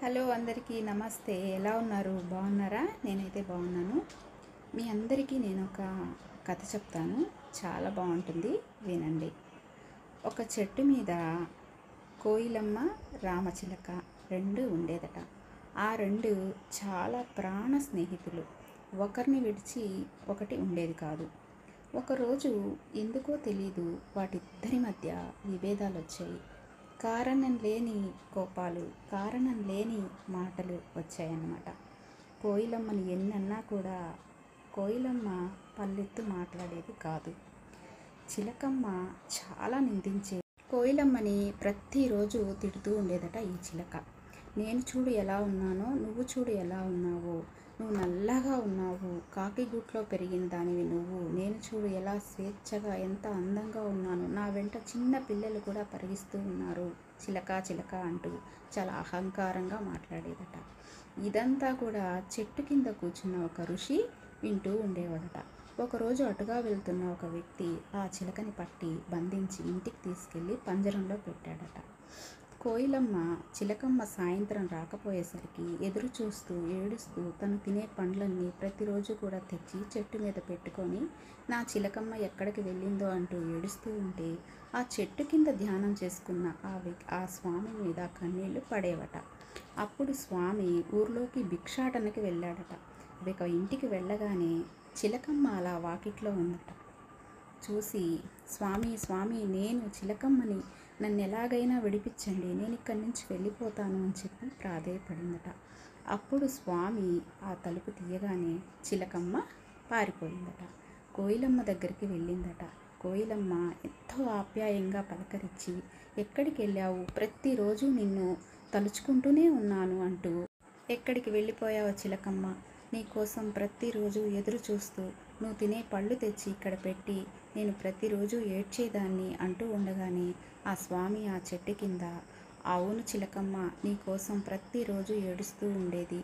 Hello అందరికీ నమస్తే. ఎలా ఉన్నారు? బాగున్నారా? నేనైతే బాగున్నాను. మీ అందరికీ నేను ఒక కథ చెప్తాను. చాలా బాగుంటుంది, వినండి. ఒక చెట్టు మీద కోయిలమ్మ, రామచిలక రెండు ఉండేదట. ఆ రెండు చాలా ప్రాణ స్నేహితులు. ఒకరిని విడిచి ఒకటి ఉండేది కాదు. ఒకరోజు ఎందుకో తెలీదు, వాటిద్దరి మధ్య విభేదాలు వచ్చాయి. కారణం లేని కోపాలు, కారణం లేని మాటలు వచ్చాయన్నమాట. కోయిలమ్మని ఎన్నన్నా కూడా కోయిలమ్మ పల్లెత్తు మాట్లాడేది కాదు. చిలకమ్మ చాలా నిందించే కోయిలమ్మని ప్రతిరోజు తిడుతూ ఉండేదట ఈ చిలక. నేను చూడు ఎలా ఉన్నానో, నువ్వు చూడు ఎలా ఉన్నావో, నువ్వు నల్లగా ఉన్నావు, కాకి గూట్లో పెరిగిన దానివి నువ్వు, నేను చూడు ఎలా స్వేచ్ఛగా ఎంత అందంగా ఉన్నాను, నా వెంట చిన్న పిల్లలు కూడా పరిగిస్తూ ఉన్నారు, చిలక చిలక అంటూ చాలా అహంకారంగా మాట్లాడేదట. ఇదంతా కూడా చెట్టు కింద కూర్చున్న ఒక ఋషి వింటూ ఉండేవాడట. ఒకరోజు అటుగా వెళ్తున్న ఒక వ్యక్తి ఆ చిలకని పట్టి బంధించి ఇంటికి తీసుకెళ్ళి పంజరంలో పెట్టాడట. కోయిలమ్మ చిలకమ్మ సాయంత్రం రాకపోయేసరికి ఎదురు చూస్తూ ఏడుస్తూ తను తినే పండ్లన్నీ ప్రతిరోజు కూడా తెచ్చి చెట్టు మీద పెట్టుకొని నా చిలకమ్మ ఎక్కడికి వెళ్ళిందో అంటూ ఏడుస్తూ ఉంటే ఆ చెట్టు కింద ధ్యానం చేసుకున్న ఆ స్వామి మీద కన్నీళ్లు పడేవట. అప్పుడు స్వామి ఊర్లోకి భిక్షాటనకి వెళ్ళాడట. ఇక ఇంటికి వెళ్ళగానే చిలకమ్మ అలా వాకిట్లో ఉందట. చూసి స్వామి స్వామి నేను చిలకమ్మని, నన్ను ఎలాగైనా విడిపించండి, నేను ఇక్కడి నుంచి వెళ్ళిపోతాను అని చెప్పి ప్రాధేయపడిందట. అప్పుడు స్వామి ఆ తలుపు తీయగానే చిలకమ్మ పారిపోయిందట. కోయిలమ్మ దగ్గరికి వెళ్ళిందట. కోయిలమ్మ ఎంతో ఆప్యాయంగా పలకరించి, ఎక్కడికి వెళ్ళావు, ప్రతిరోజు నిన్ను తలుచుకుంటూనే ఉన్నాను అంటూ, ఎక్కడికి వెళ్ళిపోయావు చిలకమ్మ, నీకోసం ప్రతిరోజు ఎదురు చూస్తూ నువ్వు తినే పళ్ళు తెచ్చి ఇక్కడ పెట్టి నేను ప్రతిరోజు ఏడ్చేదాన్ని అంటూ ఉండగానే ఆ స్వామి ఆ చెట్టు కింద, అవును చిలకమ్మ, నీకోసం ప్రతిరోజు ఏడుస్తూ ఉండేది,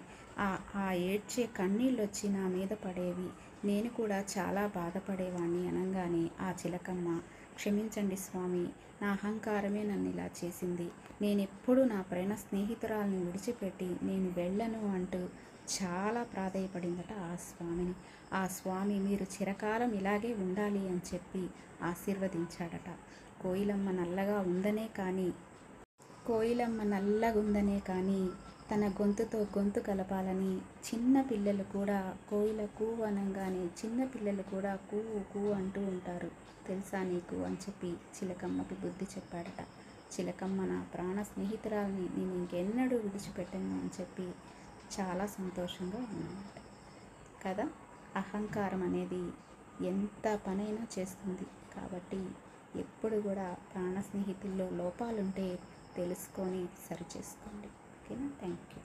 ఆ ఏడ్చే కన్నీళ్ళు వచ్చి నా మీద పడేవి, నేను కూడా చాలా బాధపడేవాణ్ణి అనగానే ఆ చిలకమ్మ, క్షమించండి స్వామి, నా అహంకారమే నన్ను ఇలా చేసింది, నేనెప్పుడు నా ప్రేమ స్నేహితురాల్ని విడిచిపెట్టి నేను వెళ్ళను అంటూ చాలా ప్రాధేయపడిందట ఆ స్వామిని. ఆ స్వామి మీరు చిరకాలం ఇలాగే ఉండాలి అని చెప్పి ఆశీర్వదించాడట. కోయిలమ్మ నల్లగా ఉందనే కానీ తన గొంతుతో గొంతు కలపాలని చిన్న పిల్లలు కూడా కోయిల కూ అనగానే చిన్న పిల్లలు కూడా కూ కూ అంటూ ఉంటారు, తెలుసా నీకు అని చెప్పి చిలకమ్మకి బుద్ధి చెప్పాడట. చిలకమ్మ నా ప్రాణ స్నేహితురాల్ని నేను ఇంకెన్నడూ విడిచిపెట్టను అని చెప్పి చాలా సంతోషంగా ఉన్నాడట కదా. అహంకారం అనేది ఎంత పనైనా చేస్తుంది. కాబట్టి ఎప్పుడు కూడా ప్రాణ స్నేహితుల్లో లోపాలుంటే తెలుసుకొని సరిచేసుకోండి. ఓకేనా? Thank you.